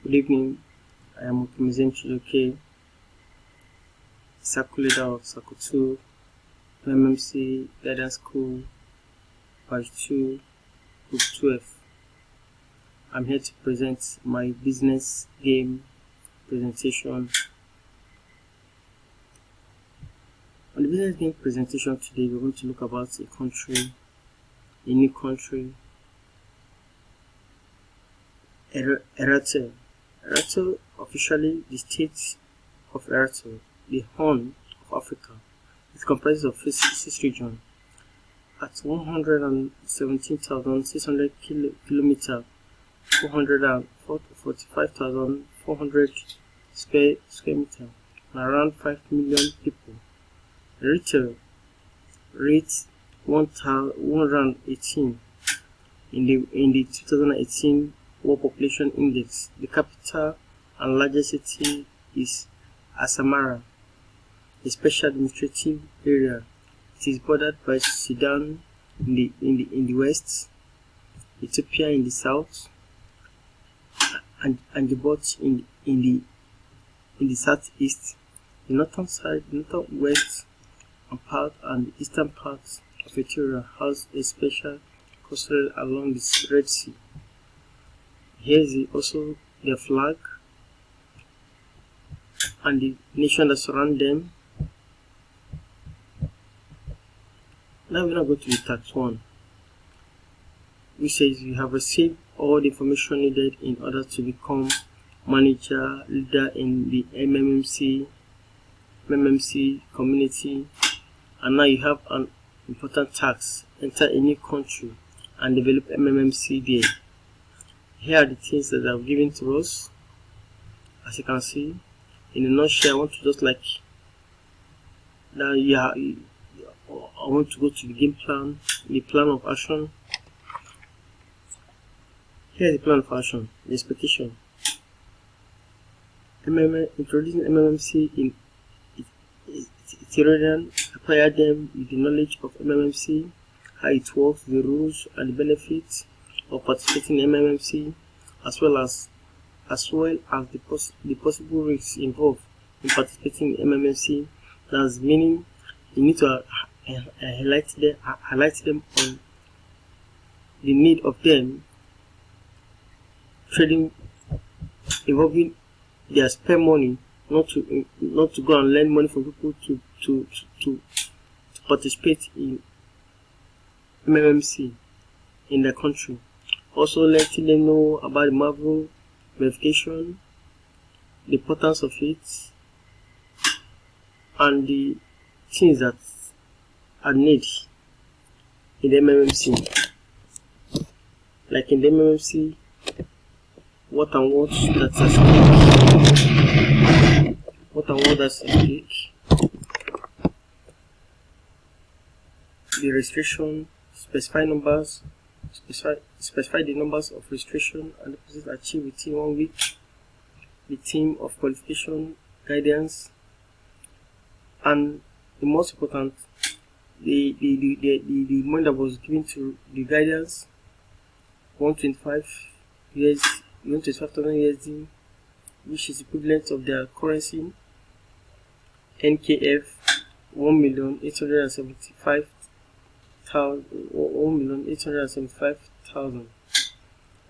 Good evening. I am Okemezin Chidoke, Circle Leader of Circle 2, MMC Guidance School, Batch 2, Group 12. I'm here to present my business game presentation. On the business game presentation today, we're going to look about a new country, Eritrea. Eritrea, officially the state of Eritrea, the Horn of Africa. It comprises of six regions at 117,600 kilometers, 445,400 square meters, and around 5 million people. Eritrea rates 118 in the 2018 World Population Index. The capital and largest city is Asmara, a special administrative area. It is bordered by Sudan in the west, Ethiopia in the south, and Djibouti in the southeast. The northwest and the eastern parts of Eritrea has a special coastline along the Red Sea. Here is also their flag and the nation that surround them. Now we're going to go to the task 1, which says you have received all the information needed in order to become manager leader in the MMC community, and now you have an important task: enter a new country and develop MMC there. Here are the things that I've given to us. As you can see, in a nutshell, I want to just like that. I want to go to the game plan, the plan of action. Here is the plan of action, the expectation. Introducing MMC in Ethereum, acquire them with the knowledge of MMC, how it works, the rules and the benefits of participating in MMC, as well as the possible risks involved in participating in MMC. That's meaning you need to highlight them on the need of them trading involving their spare money, not to go and lend money from people to participate in MMC in their country. Also letting them know about the Marvel verification, the importance of it, and the things that are needed in the MMC. Like in the MMC, what that's at stake. The restriction, specify the numbers of restriction and deposits achieved within 1 week. The team of qualification, guidance, and the most important, the money that was given to the guidance, 125,000 USD, which is equivalent of their currency, NKF, 1,875,000.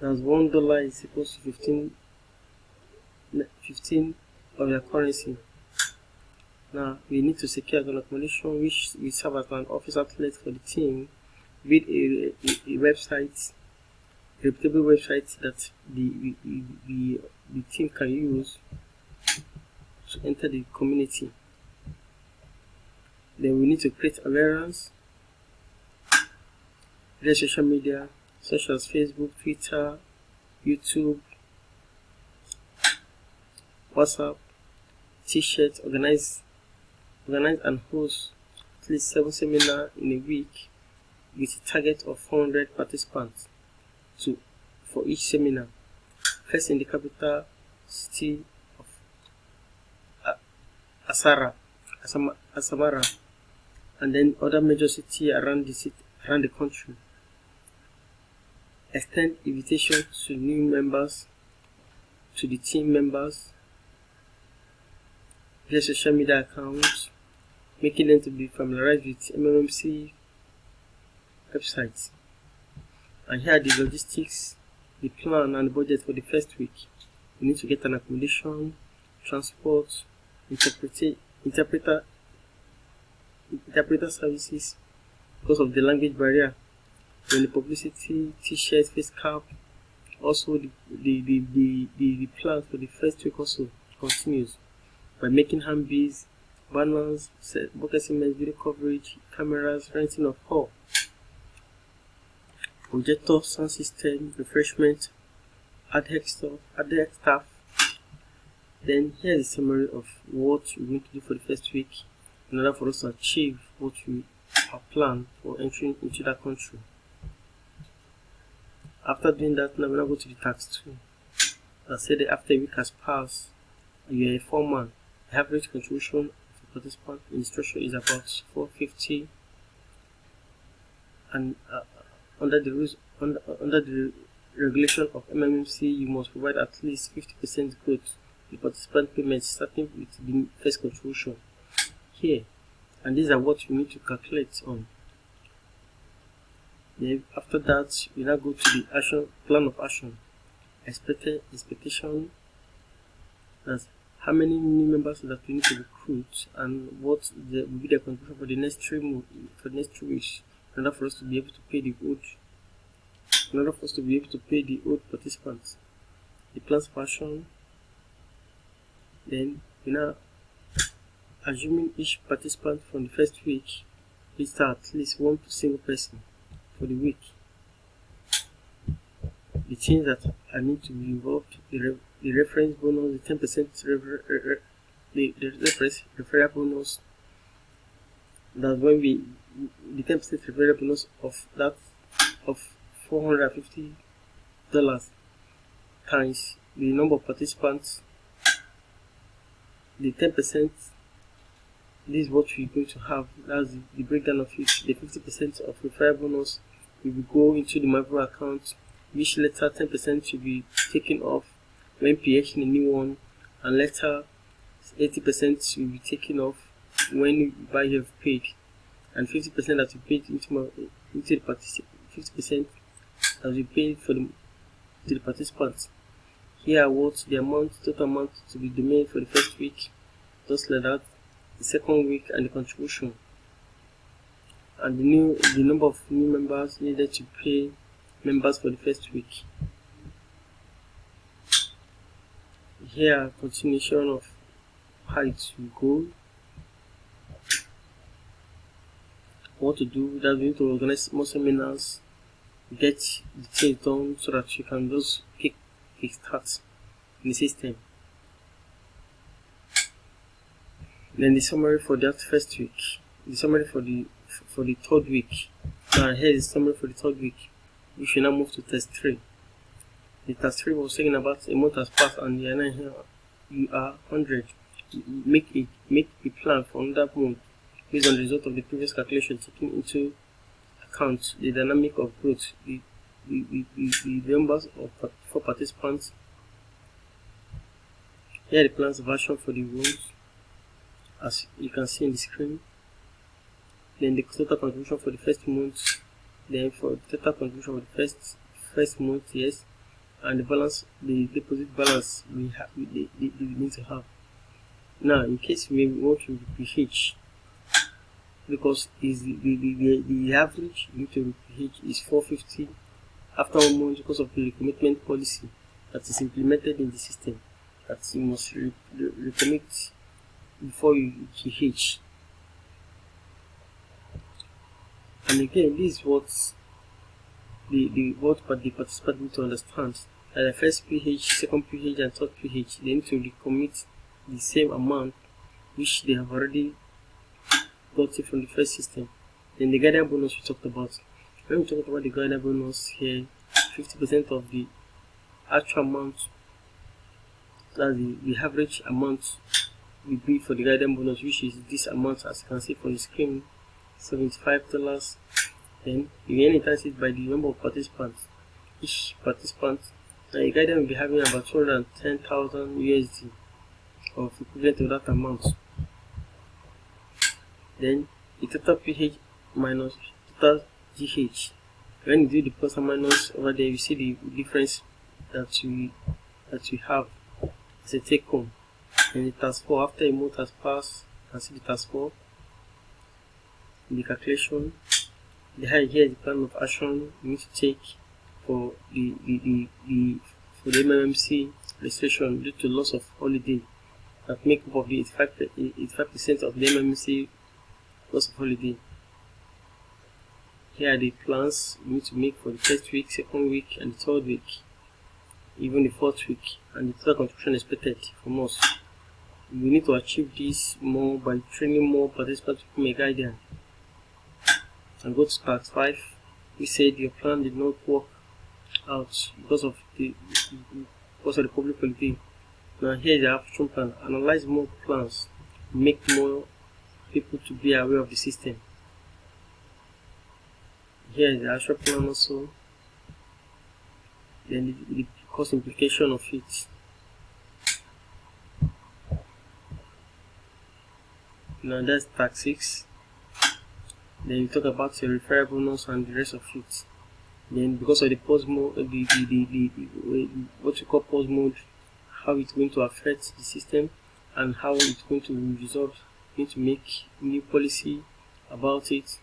That's $1 is equal to 15 of their currency. Now we need to secure an accommodation which will serve as an office outlet for the team, with a website, a reputable website that the team can use to enter the community. Then we need to create awareness via social media such as Facebook, Twitter, YouTube, WhatsApp, T-shirts, organize and host at least 7 seminars in a week with a target of 400 participants for each seminar. First in the capital city of Asmara, and then other major cities around the country. Extend invitation to new members to to the team members, their social media accounts, making them to be familiarized with MMMC websites. And here are the logistics, the plan and the budget for the first week. You need to get an accommodation, transport, interpreter services because of the language barrier, then the publicity, t-shirts, face cap. Also the plan for the first week also continues by making handbills, banners, bulk SMS, video coverage, cameras, renting of hall, projector, sound system, refreshment, ad hoc staff. Then here is a summary of what we're going to do for the first week in order for us to achieve what we have planned for entering into that country. After doing that, now we're going to go to the tax 2. I said that after a week has passed, you are a foreman. The average contribution of a participant in the structure is about 450, and under the rules, under the regulation of MMMC, you must provide at least 50% growth to participant payments starting with the first contribution here, and these are what you need to calculate on. Then after that, we now go to the plan of action. Expectation. That's how many new members that we need to recruit and what will be the contribution for the next 3 weeks in order for us to be able to pay the old participants. The plans of action. Then we now assuming each participant from the first week register at least one single person for the week. The things that I need to be involved: the reference bonus, the 10% the referral bonus. That's when the 10% referral bonus of $450 times the number of participants. The 10%. This is what we're going to have. That's the breakdown of it. The 50% of referral bonus will go into the Marvel account, which later 10% will be taken off when PH in a new one, and later 80% will be taken off when you buy your paid, and 50% that you paid into the participant, 50% that we paid to the participants. Here, what the total amount to be domain for the first week, just like that. The second week and the contribution, and the number of new members needed to pay members for the first week. Here, continuation of how it will go. What to do? That we need to organize more seminars, get the things done so that you can just kick start in the system. Then the summary for that first week, the summary for the third week. Now here is the summary for the third week. We should now move to test 3. The test 3 was saying about a month has passed and you are now here. You are 100. Make a plan for another month based on the result of the previous calculation, taking into account the dynamic of growth, the numbers of 4 participants. Here are the plans of action for the roles, as you can see on the screen. Then the total contribution for the first month, then for the total contribution for the first month, yes, and the balance, the deposit balance we need to have. Now, in case we want to PH, because is the average you need to PH is 450 after 1 month because of the recommitment policy that is implemented in the system, that you must recommit before you PH. And again, this is what the participant need to understand. That the first PH, second PH, and third PH, they need to recommit the same amount which they have already got it from the first system. Then the guidance bonus we talked about. When we talk about the guidance bonus here, 50% of the actual amount, that's the average amount will be for the guidance bonus, which is this amount, as you can see from the screen, $75. Then you inherit it by the number of participants. Each participant Now a guidance will be having about 210,000 USD of equivalent to that amount. Then the total pH minus total GH. When you do the plus and minus over there, you see the difference that we have as a take home. And the task 4, after a mode has passed, you can see the task 4 in the calculation. Here is the plan of action you need to take for the MMMC registration due to loss of holiday that make up of the 85% of the MMMC loss of holiday. Here are the plans you need to make for the first week, second week, and the third week, even the fourth week, and the total contribution expected from us. We need to achieve this more by training more participants to become a guardian. And go to task 5. We said your plan did not work out because of the public holiday. Now here is the action plan. Analyze more plans, make more people to be aware of the system. Here is the actual plan also. Then the cost implication of it. Now that's task 6. Then you talk about your referral bonus and the rest of it. Then because of the pause mode, what you call pause mode, how it's going to affect the system and how it's going to resolve. You need to make new policy about it.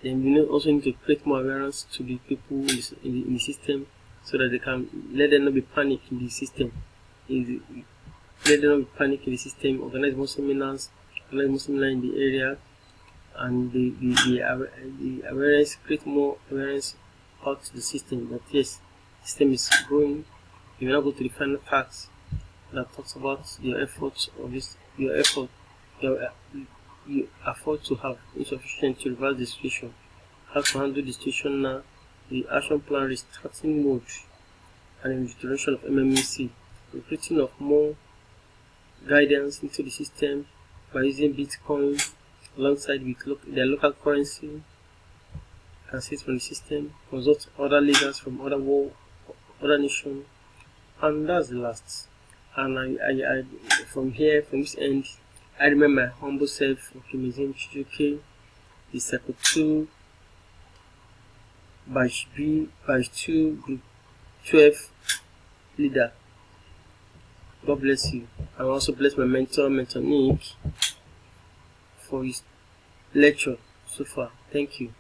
Then you also need to create more awareness to the people in the system, so that they can let them not be panic in the system. Let them not be panic in the system. Organize more seminars, in the area, and the awareness, create more awareness about the system. That yes, the system is growing. You will now go to the final task that talks about your efforts of this, your effort to have insufficient to reverse the situation, how to handle the situation now, the action plan, restarting mode, and the restoration of MMMC, the creating of more guidance into the system by using Bitcoin alongside with their local currency. You can see it from the system, consult other leaders from other nations, and that's the last. And I from this end, I remember my humble self, Okemezim Chijuke, the Circle 2, Batch B, Batch 2, Group 12 leader. God bless you. I also bless my mentor Nick, for his lecture so far. Thank you.